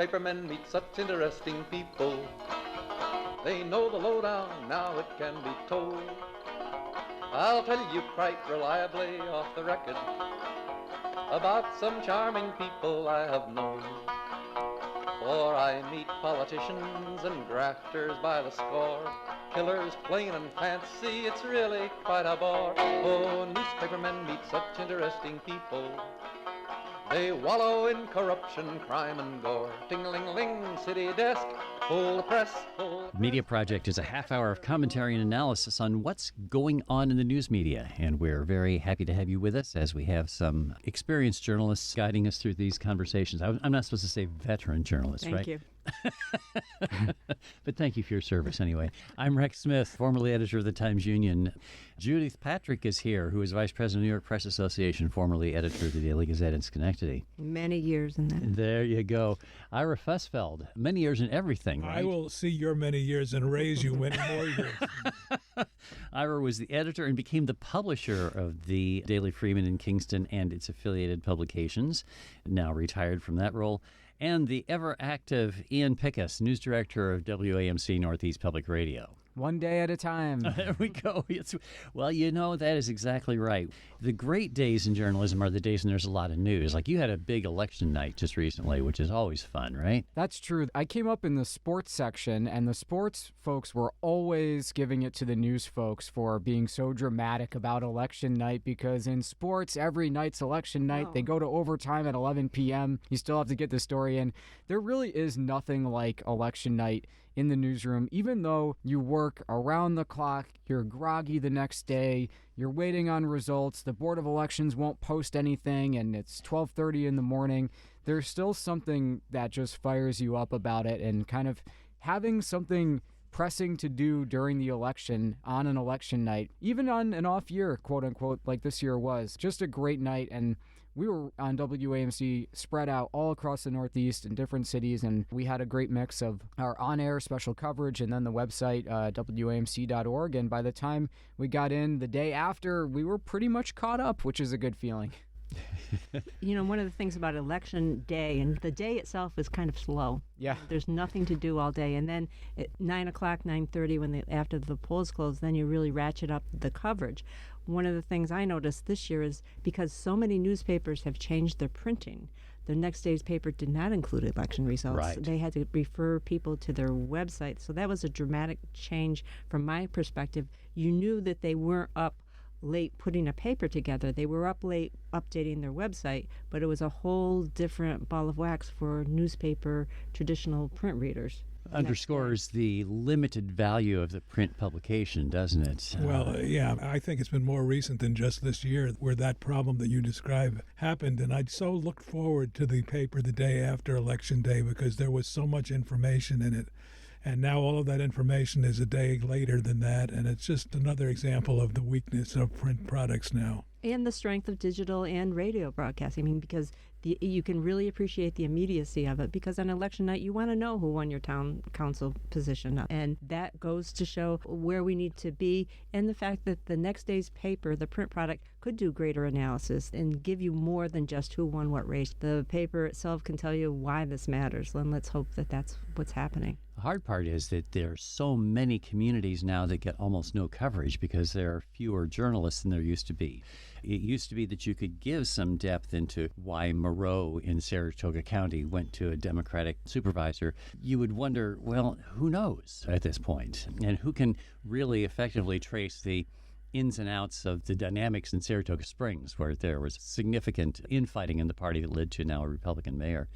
newspapermen meet such interesting people. They know the lowdown, now it can be told. I'll tell you quite reliably off the record about some charming people I have known. For I meet politicians and grafters by the score, killers plain and fancy, it's really quite a bore. Oh, newspapermen meet such interesting people. They wallow in corruption, crime, and gore. Ting-a-ling-a-ling, city desk, full the press, full... Media Project is a half hour of commentary and analysis on what's going on in the news media. And we're very happy to have you with us as we have some experienced journalists guiding us through these conversations. I'm not supposed to say veteran journalists, right? Thank you. But thank you for your service anyway. I'm Rex Smith, formerly editor of the Times-Union. Judith Patrick is here, who is vice president of the New York Press Association, formerly editor of the Daily Gazette in Schenectady. Many years in that. There you go. Ira Fussfeld, many years in everything, right? I will see your many years and raise you many more years. Ira was the editor and became the publisher of the Daily Freeman in Kingston and its affiliated publications, now retired from that role. And the ever-active Ian Pickus, news director of WAMC Northeast Public Radio. One day at a time. There we go. Well, that is exactly right. The great days in journalism are the days when there's a lot of news. Like you had a big election night just recently, which is always fun, right? That's true. I came up in the sports section, and the sports folks were always giving it to the news folks for being so dramatic about election night, because in sports, every night's election night. Oh. They go to overtime at 11 p.m. You still have to get the story in. There really is nothing like election night in the newsroom. Even though you work around the clock, you're groggy the next day, you're waiting on results, the Board of Elections won't post anything, and it's 12:30 in the morning, there's still something that just fires you up about it, and kind of having something pressing to do during the election on an election night, even on an off year, quote unquote, like this year was. Just a great night. And we were on WAMC spread out all across the Northeast in different cities, and we had a great mix of our on-air special coverage and then the website, WAMC.org. And by the time we got in the day after, we were pretty much caught up, which is a good feeling. One of the things about election day, and the day itself is kind of slow. Yeah. There's nothing to do all day. And then at 9 o'clock, 9:30, after the polls close, then you really ratchet up the coverage. One of the things I noticed this year is because so many newspapers have changed their printing, the next day's paper did not include election results. Right. They had to refer people to their website. So that was a dramatic change from my perspective. You knew that they weren't up late putting a paper together. They were up late updating their website, but it was a whole different ball of wax for newspaper traditional print readers. Underscores the limited value of the print publication, doesn't it? Well, yeah, I think it's been more recent than just this year where that problem that you describe happened. And I so looked forward to the paper the day after Election Day because there was so much information in it. And now all of that information is a day later than that, and it's just another example of the weakness of print products now. And the strength of digital and radio broadcasting. Because you can really appreciate the immediacy of it. Because on election night, you want to know who won your town council position. And that goes to show where we need to be. And the fact that the next day's paper, the print product, could do greater analysis and give you more than just who won what race. The paper itself can tell you why this matters. And let's hope that that's what's happening. The hard part is that there are so many communities now that get almost no coverage because there are fewer journalists than there used to be. It used to be that you could give some depth into why Moreau in Saratoga County went to a Democratic supervisor. You would wonder, well, who knows at this point? And who can really effectively trace the ins and outs of the dynamics in Saratoga Springs, where there was significant infighting in the party that led to now a Republican mayor?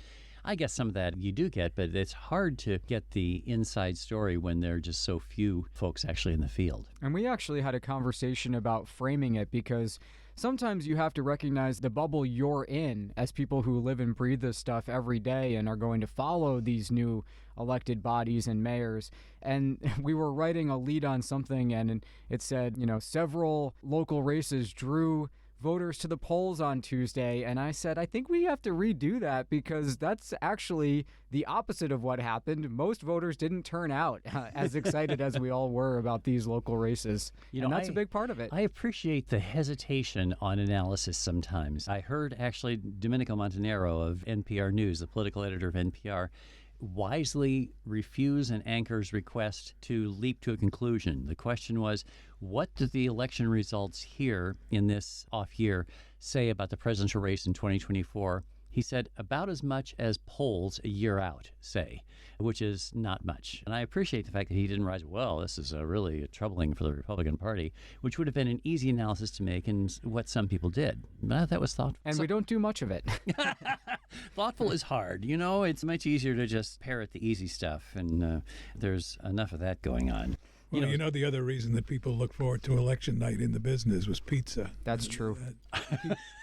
I guess some of that you do get, but it's hard to get the inside story when there are just so few folks actually in the field. And we actually had a conversation about framing it, because sometimes you have to recognize the bubble you're in as people who live and breathe this stuff every day and are going to follow these new elected bodies and mayors. And we were writing a lead on something, and it said, several local races drew voters to the polls on Tuesday, and I said, I think we have to redo that because that's actually the opposite of what happened. Most voters didn't turn out as excited as we all were about these local races. And that's a big part of it. I appreciate the hesitation on analysis sometimes. I heard actually Domenico Montanaro of NPR News, the political editor of NPR, wisely refuse an anchor's request to leap to a conclusion. The question was, what do the election results here in this off year say about the presidential race in 2024? He said about as much as polls a year out say, which is not much. And I appreciate the fact that he didn't rise, well, this is really troubling for the Republican Party, which would have been an easy analysis to make and what some people did. But I thought that was thoughtful. And we don't do much of it. Thoughtful is hard. You know, it's much easier to just parrot the easy stuff, and there's enough of that going on. Well, you know, the other reason that people look forward to election night in the business was pizza. That's true.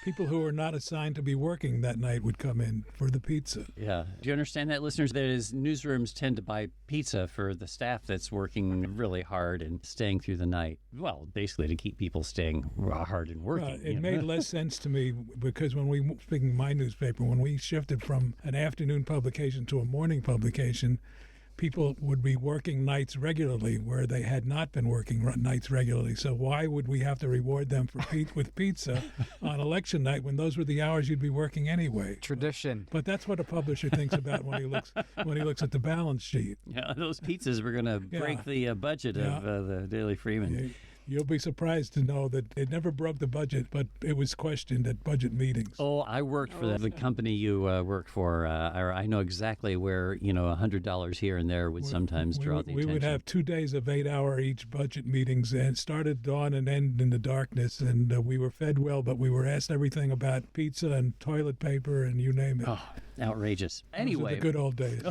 People who were not assigned to be working that night would come in for the pizza. Yeah. Do you understand that, listeners? That is, newsrooms tend to buy pizza for the staff that's working really hard and staying through the night. Well, basically to keep people staying hard and working. It made less sense to me because speaking of my newspaper, when we shifted from an afternoon publication to a morning publication, people would be working nights regularly where they had not been working nights regularly. So why would we have to reward them with pizza on election night when those were the hours you'd be working anyway? Tradition. But that's what a publisher thinks about when he looks at the balance sheet. Yeah, those pizzas were going to break the budget of the Daily Freeman. You'll be surprised to know that it never broke the budget, but it was questioned at budget meetings. Oh, I worked for the company you worked for. I know exactly where, $100 here and there would sometimes draw the attention. We would have 2 days of 8-hour each budget meetings, and started dawn and end in the darkness, and we were fed well, but we were asked everything about pizza and toilet paper and you name it. Oh, outrageous. Anyway. Those are the good old days.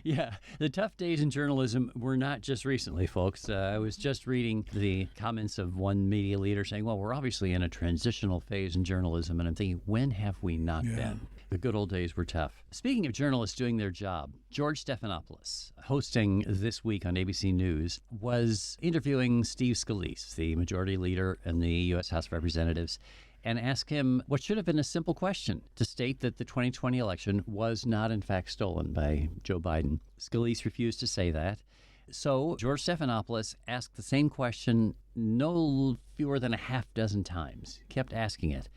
Yeah, the tough days in journalism were not just recently, folks. I was just reading the comments of one media leader saying, well, we're obviously in a transitional phase in journalism, and I'm thinking, when have we not been? The good old days were tough. Speaking of journalists doing their job, George Stephanopoulos, hosting This Week on ABC News, was interviewing Steve Scalise, the majority leader in the U.S. House of Representatives, and asked him what should have been a simple question, to state that the 2020 election was not in fact stolen by Joe Biden. Scalise refused to say that. So George Stephanopoulos asked the same question no fewer than a half dozen times, kept asking it.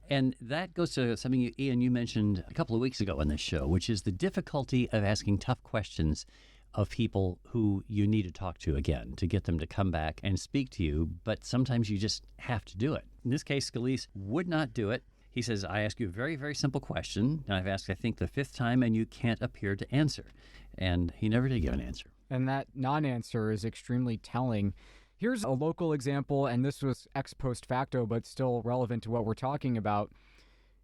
And that goes to something, Ian, you mentioned a couple of weeks ago on this show, which is the difficulty of asking tough questions of people who you need to talk to again to get them to come back and speak to you. But sometimes you just have to do it. In this case, Scalise would not do it. He says, I ask you a very, very simple question, and I've asked, I think, the fifth time, and you can't appear to answer. And he never did give an answer. And that non-answer is extremely telling. Here's a local example, and this was ex post facto, but still relevant to what we're talking about.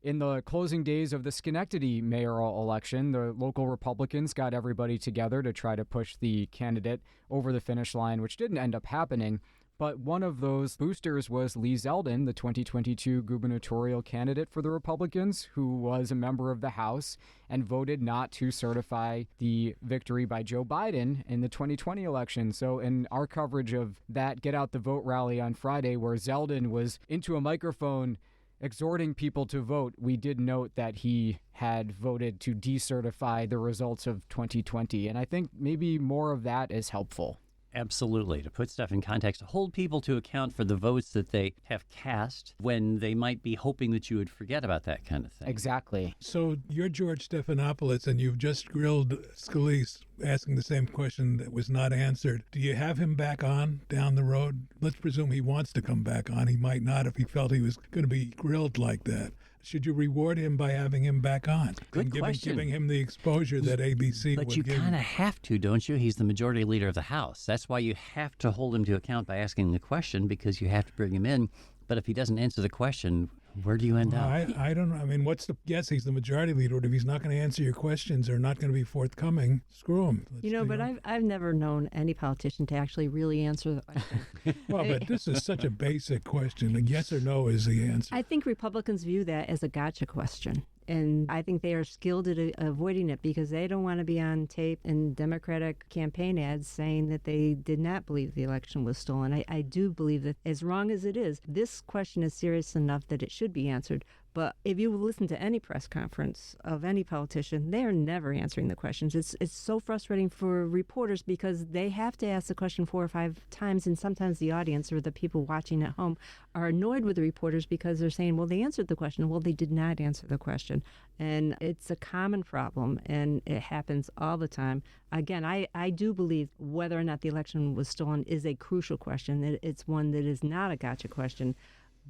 In the closing days of the Schenectady mayoral election, the local Republicans got everybody together to try to push the candidate over the finish line, which didn't end up happening. But one of those boosters was Lee Zeldin, the 2022 gubernatorial candidate for the Republicans, who was a member of the House and voted not to certify the victory by Joe Biden in the 2020 election. So in our coverage of that Get Out the Vote rally on Friday, where Zeldin was into a microphone exhorting people to vote, we did note that he had voted to decertify the results of 2020. And I think maybe more of that is helpful. Absolutely. To put stuff in context, to hold people to account for the votes that they have cast when they might be hoping that you would forget about that kind of thing. Exactly. So you're George Stephanopoulos, and you've just grilled Scalise asking the same question that was not answered. Do you have him back on down the road? Let's presume he wants to come back on. He might not if he felt he was going to be grilled like that. Should you reward him by having him back on? Good question. Giving him the exposure that ABC would give. But you kind of have to, don't you? He's the majority leader of the House. That's why you have to hold him to account by asking the question, because you have to bring him in. But if he doesn't answer the question, where do you end up? I don't know. I mean, yes, he's the majority leader, but if he's not going to answer your questions or not going to be forthcoming, screw him. But I've never known any politician to actually really answer the question. Well, but this is such a basic question. A yes or no is the answer. I think Republicans view that as a gotcha question. And I think they are skilled at avoiding it because they don't want to be on tape in Democratic campaign ads saying that they did not believe the election was stolen. I do believe that as wrong as it is, this question is serious enough that it should be answered. But if you listen to any press conference of any politician, they are never answering the questions. It's so frustrating for reporters because they have to ask the question 4 or 5 times, and sometimes the audience or the people watching at home are annoyed with the reporters because they're saying, well, they answered the question. Well, they did not answer the question. And it's a common problem, and it happens all the time. Again, I do believe whether or not the election was stolen is a crucial question. It's one that is not a gotcha question.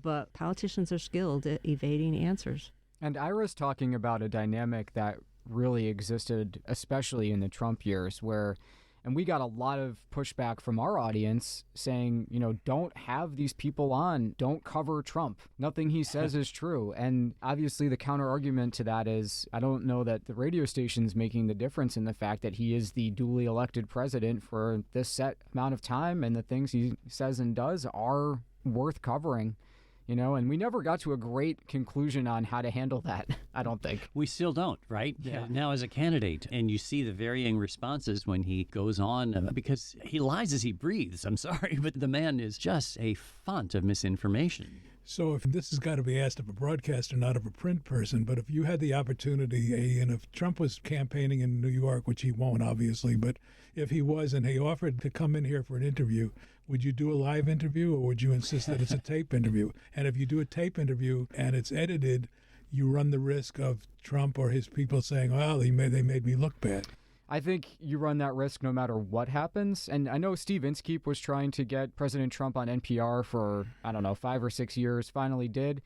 But politicians are skilled at evading answers. And Ira's talking about a dynamic that really existed, especially in the Trump years, and we got a lot of pushback from our audience saying, don't have these people on, don't cover Trump. Nothing he says is true. And obviously the counter argument to that is, I don't know that the radio station's making the difference in the fact that he is the duly elected president for this set amount of time, and the things he says and does are worth covering. And we never got to a great conclusion on how to handle that, I don't think. We still don't, right? Yeah. Now as a candidate, and you see the varying responses when he goes on, because he lies as he breathes. I'm sorry, but the man is just a font of misinformation. So if this has got to be asked of a broadcaster, not of a print person, but if you had the opportunity, and if Trump was campaigning in New York, which he won't, obviously, but if he was and he offered to come in here for an interview, would you do a live interview or would you insist that it's a tape interview? And if you do a tape interview and it's edited, you run the risk of Trump or his people saying, well, they made me look bad. I think you run that risk no matter what happens. And I know Steve Inskeep was trying to get President Trump on NPR for, 5 or 6 years, finally did.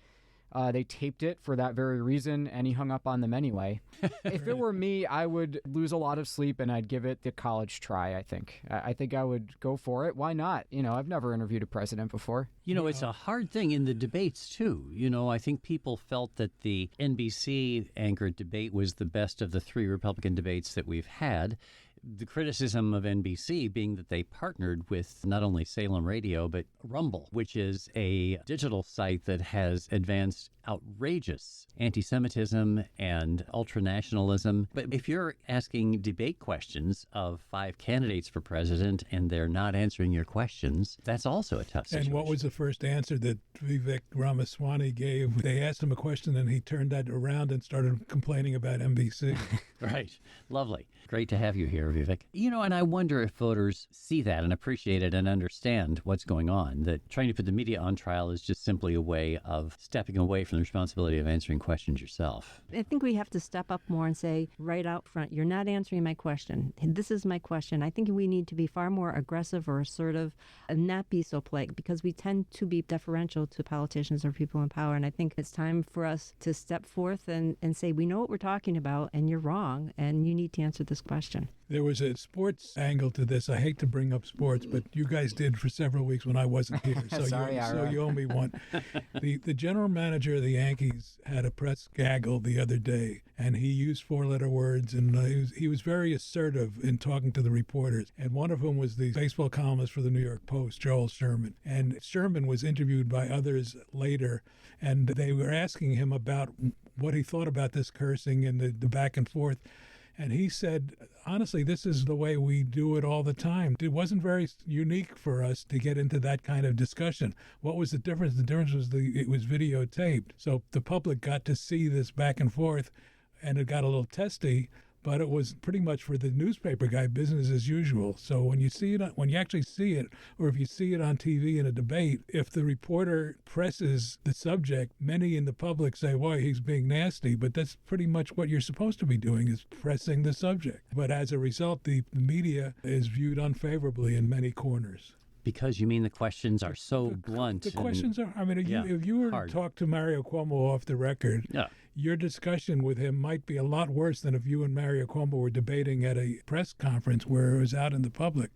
They taped it for that very reason, and he hung up on them anyway. If it were me, I would lose a lot of sleep, and I'd give it the college try, I think. I think I would go for it. Why not? I've never interviewed a president before. It's a hard thing in the debates, too. I think people felt that the NBC-anchored debate was the best of the 3 Republican debates that we've had. The criticism of NBC being that they partnered with not only Salem Radio, but Rumble, which is a digital site that has advanced outrageous anti-Semitism and ultranationalism. But if you're asking debate questions of 5 candidates for president and they're not answering your questions, that's also a tough situation. And what was the first answer that Vivek Ramaswamy gave? They asked him a question and he turned that around and started complaining about NBC. Right. Lovely. Great to have you here, Vivek. And I wonder if voters see that and appreciate it and understand what's going on, that trying to put the media on trial is just simply a way of stepping away from the responsibility of answering questions yourself. I think we have to step up more and say right out front, you're not answering my question. This is my question. I think we need to be far more aggressive or assertive and not be so polite because we tend to be deferential to politicians or people in power. And I think it's time for us to step forth and say, we know what we're talking about and you're wrong and you need to answer this question. There was a sports angle to this. I hate to bring up sports, but you guys did for several weeks when I wasn't here. So, so you owe me one. The general manager of the Yankees had a press gaggle the other day, and he used 4-letter words, and he was very assertive in talking to the reporters. And one of whom was the baseball columnist for the New York Post, Joel Sherman. And Sherman was interviewed by others later, and they were asking him about what he thought about this cursing and the back and forth. And he said, honestly, this is the way we do it all the time. It wasn't very unique for us to get into that kind of discussion. What was the difference? The difference was it was videotaped. So the public got to see this back and forth, and it got a little testy, but it was pretty much for the newspaper guy, business as usual. So when you see it, when you actually see it, or if you see it on TV in a debate, if the reporter presses the subject, many in the public say, "Boy, he's being nasty," but that's pretty much what you're supposed to be doing, is pressing the subject. But as a result, the media is viewed unfavorably in many corners. Because you mean the questions are so blunt. The questions are, if you were hard. to talk to Mario Cuomo off the record, your discussion with him might be a lot worse than if you and Mario Cuomo were debating at a press conference where it was out in the public.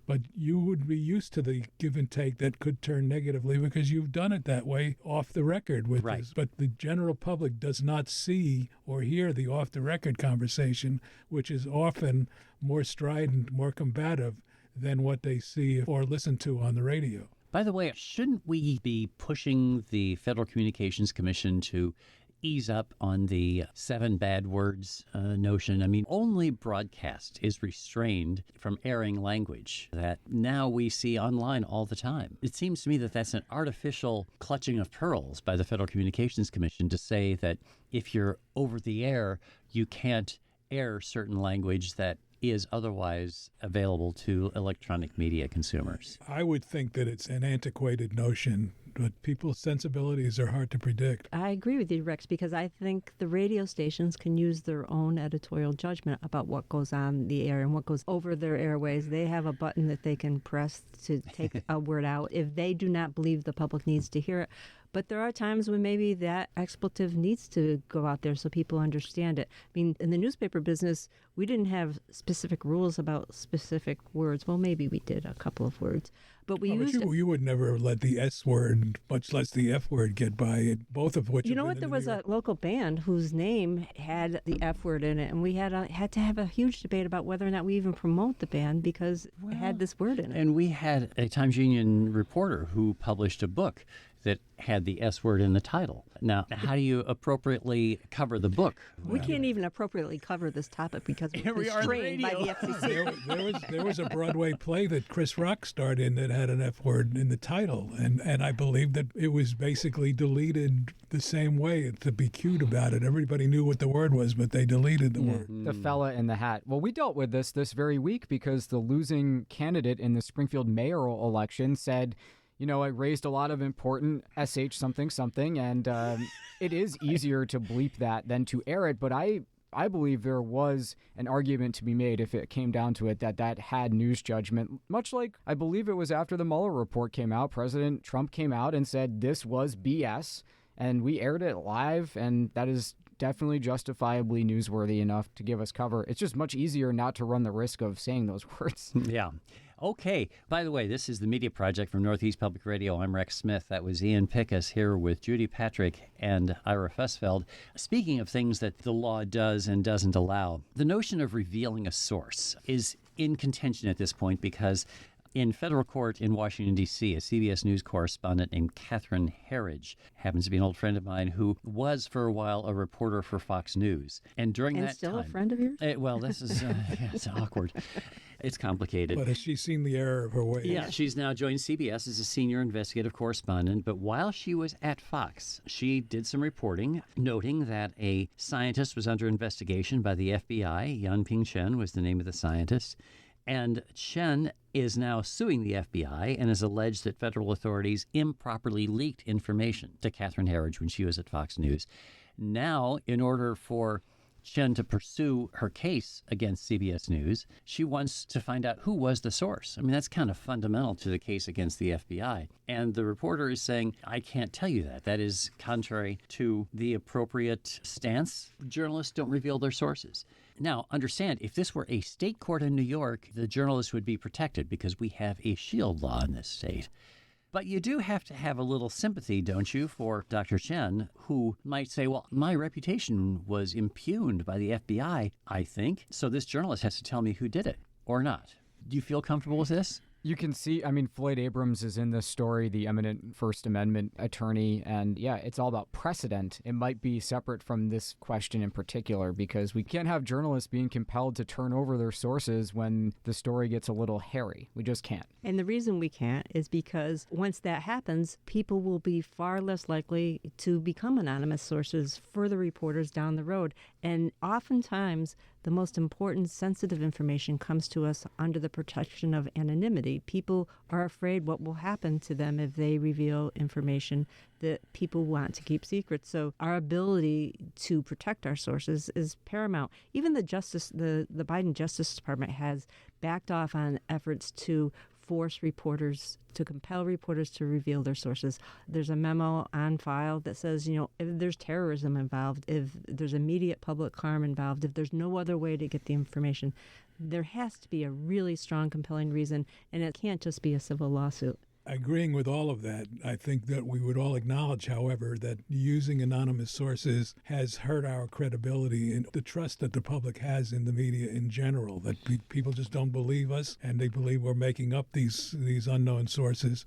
But you would be used to the give and take that could turn negatively because you've done it that way off the record with this. But the general public does not see or hear the off the record conversation, which is often more strident, more combative than what they see or listen to on the radio. By the way, shouldn't we be pushing the Federal Communications Commission to ease up on the 7 bad words notion. I mean, only broadcast is restrained from airing language that now we see online all the time. It seems to me that that's an artificial clutching of pearls by the Federal Communications Commission to say that if you're over the air, you can't air certain language that is otherwise available to electronic media consumers. I would think that it's an antiquated notion, but people's sensibilities are hard to predict. I agree with you, Rex, because I think the radio stations can use their own editorial judgment about what goes on the air and what goes over their airways. They have a button that they can press to take a word out if they do not believe the public needs to hear it. But there are times when maybe that expletive needs to go out there so people understand it. I mean, in the newspaper business, we didn't have specific rules about specific words. Well, maybe we did a couple of words. But we used you would never let the S word, much less the F word, get by, both of which. You know what? There was a local band whose name had the F word in it, and we had to have a huge debate about whether or not we even promote the band because it had this word in it. And we had a Times Union reporter who published a book that had the S word in the title. Now, how do you appropriately cover the book? We can't even appropriately cover this topic because we're we are on the constrained by the FCC. There was a Broadway play that Chris Rock starred in that had an F word in the title, and I believe that it was basically deleted the same way to be cute about it. Everybody knew what the word was, but they deleted the word. The fella in the hat. Well, we dealt with this very week because the losing candidate in the Springfield mayoral election said, you know, I raised a lot of important SH something something, and it is easier to bleep that than to air it. But I believe there was an argument to be made if it came down to it that had news judgment. Much like I believe it was after the Mueller report came out, President Trump came out and said this was BS, and we aired it live, and that is definitely justifiably newsworthy enough to give us cover. It's just much easier not to run the risk of saying those words. Yeah. Okay. By the way, this is the Media Project from Northeast Public Radio. I'm Rex Smith. That was Ian Pickus here with Judy Patrick and Ira Fessfeld. Speaking of things that the law does and doesn't allow, the notion of revealing a source is in contention at this point because in federal court in Washington, D.C., a CBS News correspondent named Catherine Herridge happens to be an old friend of mine who was for a while a reporter for Fox News. And during that still time... a friend of yours? Well, this is it's awkward. It's complicated. But has she seen the error of her ways? Yeah, she's now joined CBS as a senior investigative correspondent. But while she was at Fox, she did some reporting, noting that a scientist was under investigation by the FBI. Yanping Chen was the name of the scientist. And Chen is now suing the FBI and has alleged that federal authorities improperly leaked information to Catherine Herridge when she was at Fox News. Now, in order for Chen to pursue her case against CBS News, she wants to find out who was the source. I mean, that's kind of fundamental to the case against the FBI. And the reporter is saying, I can't tell you that. That is contrary to the appropriate stance. Journalists don't reveal their sources. Now, understand, if this were a state court in New York, the journalists would be protected because we have a shield law in this state. But you do have to have a little sympathy, don't you, for Dr. Chen, who might say, well, my reputation was impugned by the FBI, I think, so this journalist has to tell me who did it or not. Do you feel comfortable with this? You can see, I mean, Floyd Abrams is in this story, the eminent First Amendment attorney, and yeah, it's all about precedent. It might be separate from this question in particular because we can't have journalists being compelled to turn over their sources when the story gets a little hairy. We just can't. And the reason we can't is because once that happens, people will be far less likely to become anonymous sources for the reporters down the road. And oftentimes, the most important sensitive information comes to us under the protection of anonymity. People are afraid what will happen to them if they reveal information that people want to keep secret. So our ability to protect our sources is paramount. Even the Biden Justice Department has backed off on efforts to force reporters, to compel reporters to reveal their sources. There's a memo on file that says, if there's terrorism involved, if there's immediate public harm involved, if there's no other way to get the information, there has to be a really strong, compelling reason, and it can't just be a civil lawsuit. Agreeing with all of that, I think that we would all acknowledge, however, that using anonymous sources has hurt our credibility and the trust that the public has in the media in general, that people just don't believe us and they believe we're making up these unknown sources.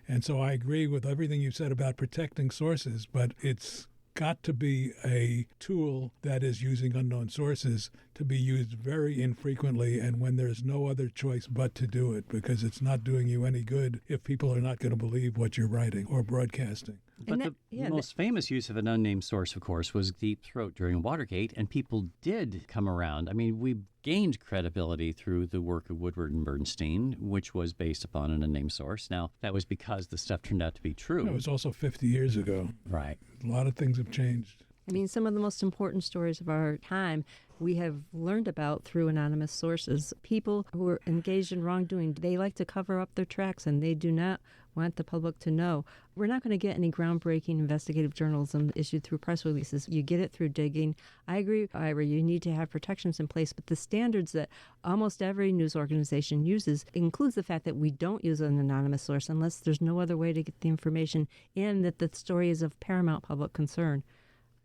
And so I agree with everything you said about protecting sources, but it's got to be a tool that is using unknown sources to be used very infrequently and when there's no other choice but to do it, because it's not doing you any good if people are not going to believe what you're writing or broadcasting. But the most famous use of an unnamed source, of course, was Deep Throat during Watergate, and people did come around. I mean, we gained credibility through the work of Woodward and Bernstein, which was based upon an unnamed source. Now, that was because the stuff turned out to be true. It was also 50 years ago. Right. A lot of things have changed. I mean, some of the most important stories of our time we have learned about through anonymous sources. People who are engaged in wrongdoing, they like to cover up their tracks, and they do not want the public to know. We're not going to get any groundbreaking investigative journalism issued through press releases. You get it through digging. I agree, Ira, you need to have protections in place, but the standards that almost every news organization uses includes the fact that we don't use an anonymous source unless there's no other way to get the information and that the story is of paramount public concern.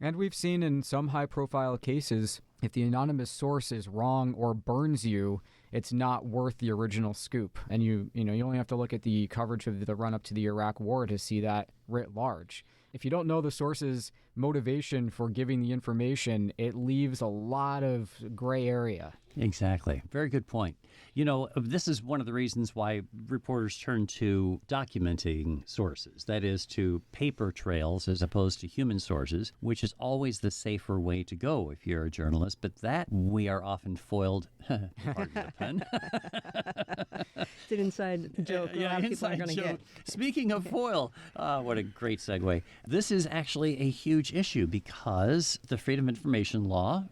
And we've seen in some high-profile cases, if the anonymous source is wrong or burns you, it's not worth the original scoop. And you only have to look at the coverage of the run-up to the Iraq War to see that writ large. If you don't know the source's motivation for giving the information, it leaves a lot of gray area. Exactly. Very good point. This is one of the reasons why reporters turn to documenting sources, that is, to paper trails as opposed to human sources, which is always the safer way to go if you're a journalist. But that we are often foiled. Pardon the pun. It's an inside joke. A lot of people are going to get. Speaking of foil, what a great segue. This is actually a huge issue because the Freedom of Information Law,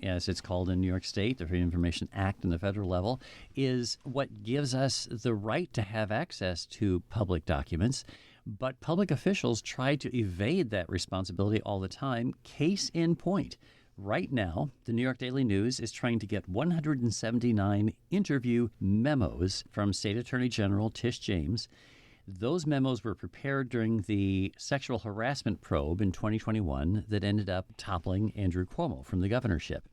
as it's called in New York State, the Freedom of Information Act on the federal level, is what gives us the right to have access to public documents. But public officials try to evade that responsibility all the time. Case in point. Right now, the New York Daily News is trying to get 179 interview memos from State Attorney General Tish James. Those memos were prepared during the sexual harassment probe in 2021 that ended up toppling Andrew Cuomo from the governorship.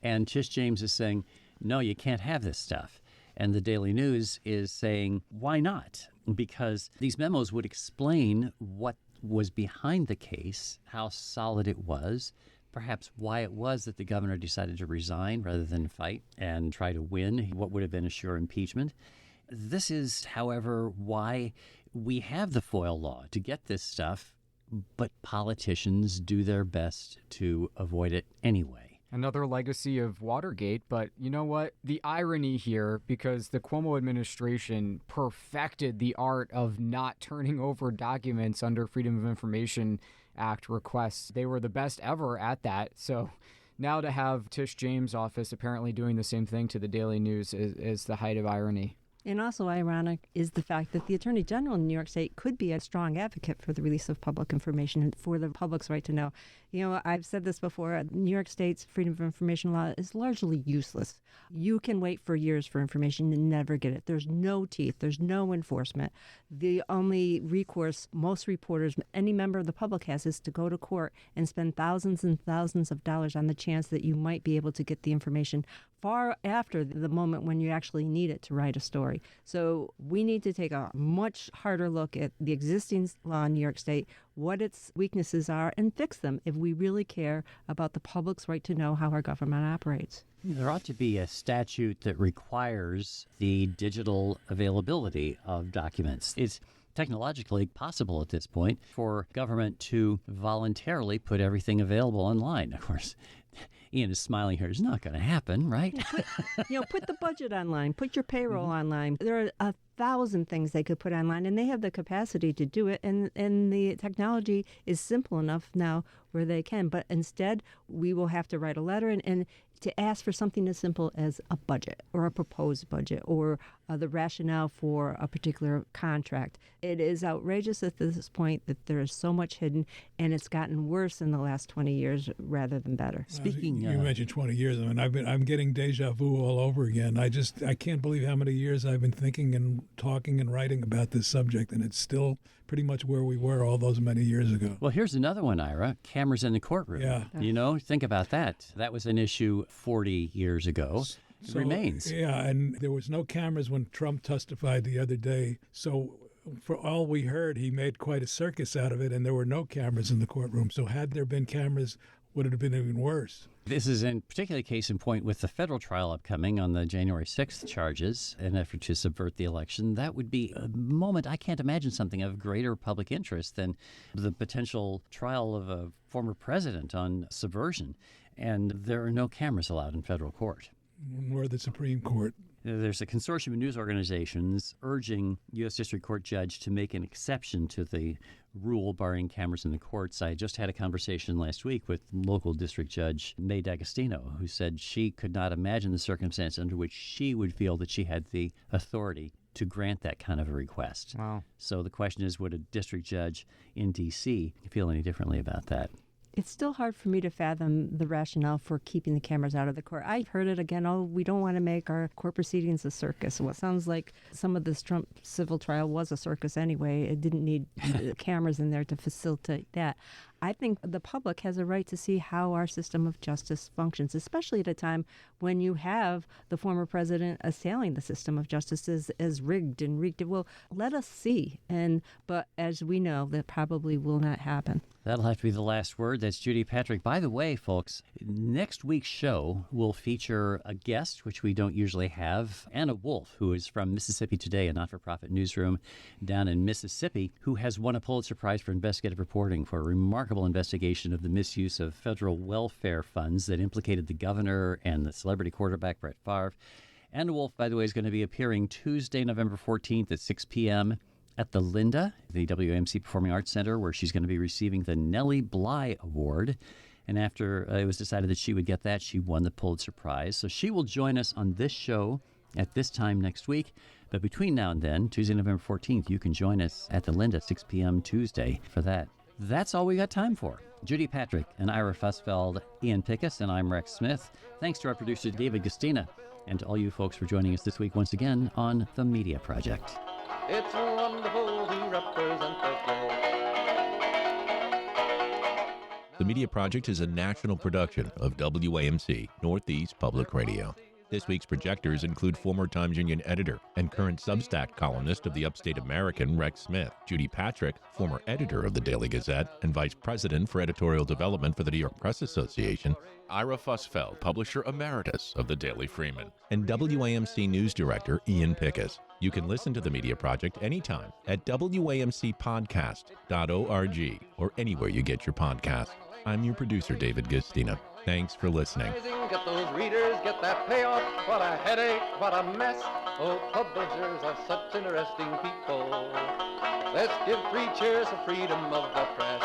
And Tish James is saying, no, you can't have this stuff. And the Daily News is saying, why not? Because these memos would explain what was behind the case, how solid it was, perhaps why it was that the governor decided to resign rather than fight and try to win what would have been a sure impeachment. This is, however, why we have the FOIL law, to get this stuff, but politicians do their best to avoid it anyway. Another legacy of Watergate, but you know what? The irony here, because the Cuomo administration perfected the art of not turning over documents under Freedom of Information Act requests. They were the best ever at that. So now to have Tish James' office apparently doing the same thing to the Daily News is the height of irony. And also ironic is the fact that the Attorney General in New York State could be a strong advocate for the release of public information and for the public's right to know. I've said this before, New York State's Freedom of Information law is largely useless. You can wait for years for information and never get it. There's no teeth. There's no enforcement. The only recourse most reporters, any member of the public has, is to go to court and spend thousands and thousands of dollars on the chance that you might be able to get the information far after the moment when you actually need it to write a story. So we need to take a much harder look at the existing law in New York State, what its weaknesses are, and fix them if we really care about the public's right to know how our government operates. There ought to be a statute that requires the digital availability of documents. It's technologically possible at this point for government to voluntarily put everything available online. Of course, Ian is smiling here. It's not going to happen, right? Put the budget online. Put your payroll online. There are 1,000 things they could put online, and they have the capacity to do it. And the technology is simple enough now where they can. But instead, we will have to write a letter and to ask for something as simple as a budget or a proposed budget or the rationale for a particular contract. It is outrageous at this point that there is so much hidden, and it's gotten worse in the last 20 years rather than better. Speaking, you mentioned 20 years. I mean, I'm getting deja vu all over again. I can't believe how many years I've been thinking and talking and writing about this subject, and it's still pretty much where we were all those many years ago. Well, here's another one, Ira. Cameras in the courtroom. Yeah. Think about that. That was an issue 40 years ago. It remains. Yeah, and there was no cameras when Trump testified the other day. So for all we heard, he made quite a circus out of it, and there were no cameras in the courtroom. So had there been cameras, would it have been even worse? This is in particular case in point with the federal trial upcoming on the January 6th charges, an effort to subvert the election. That would be a moment, I can't imagine something of greater public interest than the potential trial of a former president on subversion. And there are no cameras allowed in federal court. Nor the Supreme Court. There's a consortium of news organizations urging U.S. District Court judge to make an exception to the rule barring cameras in the courts. I just had a conversation last week with local district judge May D'Agostino, who said she could not imagine the circumstance under which she would feel that she had the authority to grant that kind of a request. Wow. So the question is, would a district judge in D.C. feel any differently about that? It's still hard for me to fathom the rationale for keeping the cameras out of the court. I've heard it again, we don't want to make our court proceedings a circus. Well, it sounds like some of this Trump civil trial was a circus anyway. It didn't need cameras in there to facilitate that. I think the public has a right to see how our system of justice functions, especially at a time when you have the former president assailing the system of justice as rigged and wreaked. Well, let us see. But as we know, that probably will not happen. That'll have to be the last word. That's Judy Patrick. By the way, folks, next week's show will feature a guest, which we don't usually have, Anna Wolf, who is from Mississippi Today, a not-for-profit newsroom down in Mississippi, who has won a Pulitzer Prize for investigative reporting for a remarkable investigation of the misuse of federal welfare funds that implicated the governor and the celebrity quarterback Brett Favre. Anna Wolf, by the way, is going to be appearing Tuesday, November 14th at 6 p.m. at the Linda, the WAMC Performing Arts Center, where she's going to be receiving the Nellie Bly Award. And after it was decided that she would get that, she won the Pulitzer Prize. So she will join us on this show at this time next week. But between now and then, Tuesday, November 14th, you can join us at the Linda, 6 p.m. Tuesday for that. That's all we got time for. Judy Patrick and Ira Fussfeld, Ian Pickus, and I'm Rex Smith. Thanks to our producer, David Gustina, and to all you folks for joining us this week once again on The Media Project. It's wonderful to represent the flag. The Media Project is a national production of WAMC, Northeast Public Radio. This week's projectors include former Times Union editor and current Substack columnist of the Upstate American, Rex Smith, Judy Patrick, former editor of the Daily Gazette and vice president for editorial development for the New York Press Association, Ira Fussfeld, publisher emeritus of the Daily Freeman, and WAMC news director Ian Pickus. You can listen to the Media Project anytime at WAMCpodcast.org or anywhere you get your podcasts. I'm your producer, David Gustina. Thanks for listening. Get those readers, get that payoff. What a headache, what a mess. Oh, publishers are such interesting people. Let's give 3 cheers for freedom of the press.